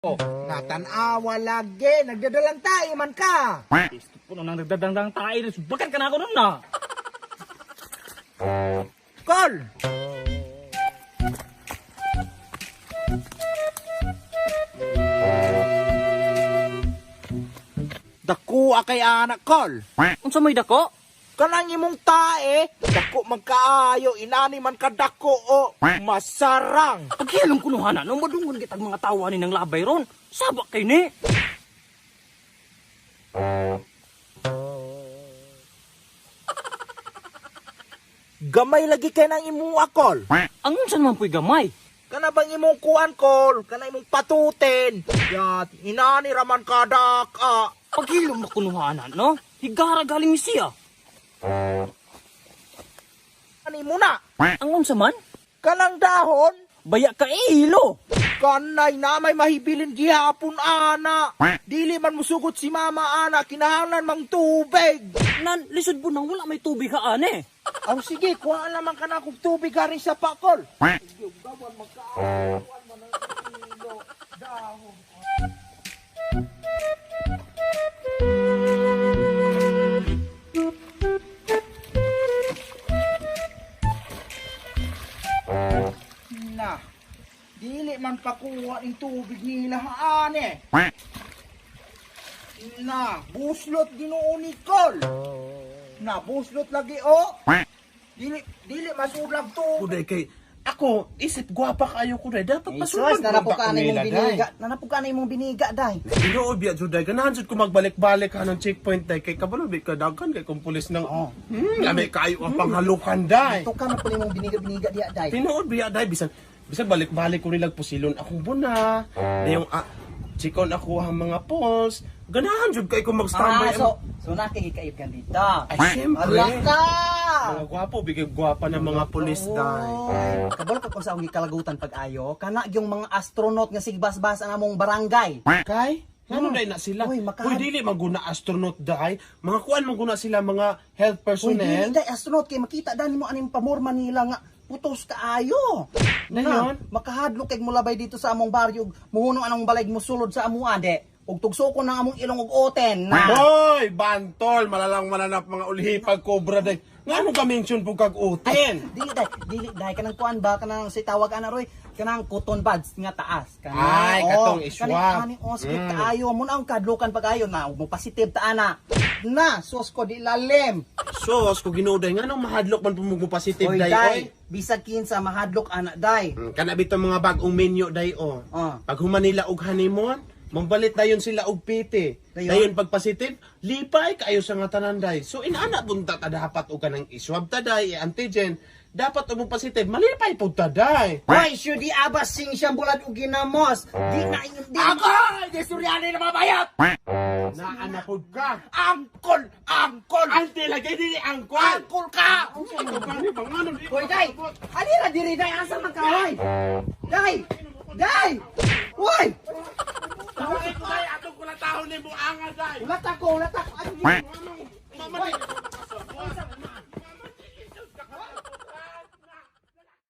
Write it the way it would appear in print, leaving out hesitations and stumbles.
Oh, Natanawa lagi, nagdadalang tayo man ka. gusto po nang nagdadangdang tayo. Bakan ka na ako nun na. Call! Dako kay anak call. Unsa may dako? Kanang imong tae, dako magkaayo, inani man ka dako o masarang. Paghilom kunuhana, no madungon kitag mga tawa ni ng labay ron. Sabak kay ni. Gamay lagi kay nang imong akol. Ang unsan man po'y gamay. Kana bang imong kuan call, kana imong patutin. Yat, inani raman ka daka. Paghilom na kunuhana, no? Higara galing ni siya. Ani mo na, Ang unsa man? kanang dahon. Baya ka ilo. Kanay na may mahibilin gihapon ana. Dili man musugot si mama ana, kinahanglan mang tubig. Nan, lisod po nang wala may tubig haan eh. Aw sige, kuha naman ka na kog tubig galing sa pakol. Sige, gawan magkaawan man ang ilo. Dahon. Na, dili man pakuha ng tubig nila ane. Na, buslot Ginoo ni Col. Na, buslot lagi o. Dili masulag tubig. Kuday kay ako isip gwapa kayo kuday dapat Isos, pasulod nanapukan na imong biniga. Nanapukan na imong biniga, day. Ginoo biya juday ganahan jud ko magbalik-balik kanang checkpoint day kay kabalo bi ka daghan kay kung pulis nang lami kayo ang panghalukan day. Ito ka na po imong biniga-biniga diya, day. Tinuod biya day bisan balik-balik ko nilag pusilon akong buna. Dayong chikon ako ang mga pols. Ganahan jud kay ko mag-standby. So nakikikaib ka dito. Ay syempre. Ala ka! Mga gwapo bigay gwapa ng mga pulis day. Oy, kabalo ka kung sa akong gikalagutan pag-ayo, kana yung mga astronaut nga sigbas-bas ang among barangay. Kay? Ano day na sila? Uy, Uy, dili maguna astronaut day. Mga kuan maguna sila mga health Uy, personnel. dili day astronaut kay makita dani mo aning pamorma nila nga putos kaayo. Dayon? Makahadlok kay mulabay dito sa among baryo, muhunong anong balayg mo sulod sa amo ade. Ug tugso ko ng among ilong ug oten na. Hoy, bantol, malalang mananap mga ulihipag cobra day. Ngano ka mention po kag uten? Dili day kanang kuan ba kanang si tawag ana roy kanang cotton buds nga taas Ay, katong iswag. Kaning oskit kaayo mo na ang kadlukan pag-ayo na mo positive ta ana. Na sos ko di lalim. Sos ko ginuday ngano mahadlok man pumugo positive Oy day day, oy. bisag kinsa mahadlok ana day. Kana bitaw mga bagong menu day o. Ah. Pag humanila og honeymoon, mambalit dayon sila og piti. Dayon pag positive, lipay kayo sa nga tanan day. So inaana punta ta dapat og kanang iswab ta day, antigen. Dapat og positive, malipay pud ta day. Hoy, syudi abas sing siyang bulad ug ginamos. Di na ingon di. Ako! Desuryani na mga bayat! Naana pud ka. Angkol! Angkol! Ante lagi dili angkol. Angkol ka! Hoy day, alira diri day asa man ka hoy. Day! Day! Hoy! Ay, atong kula taon ni buanga day. Ulat ako. Ay,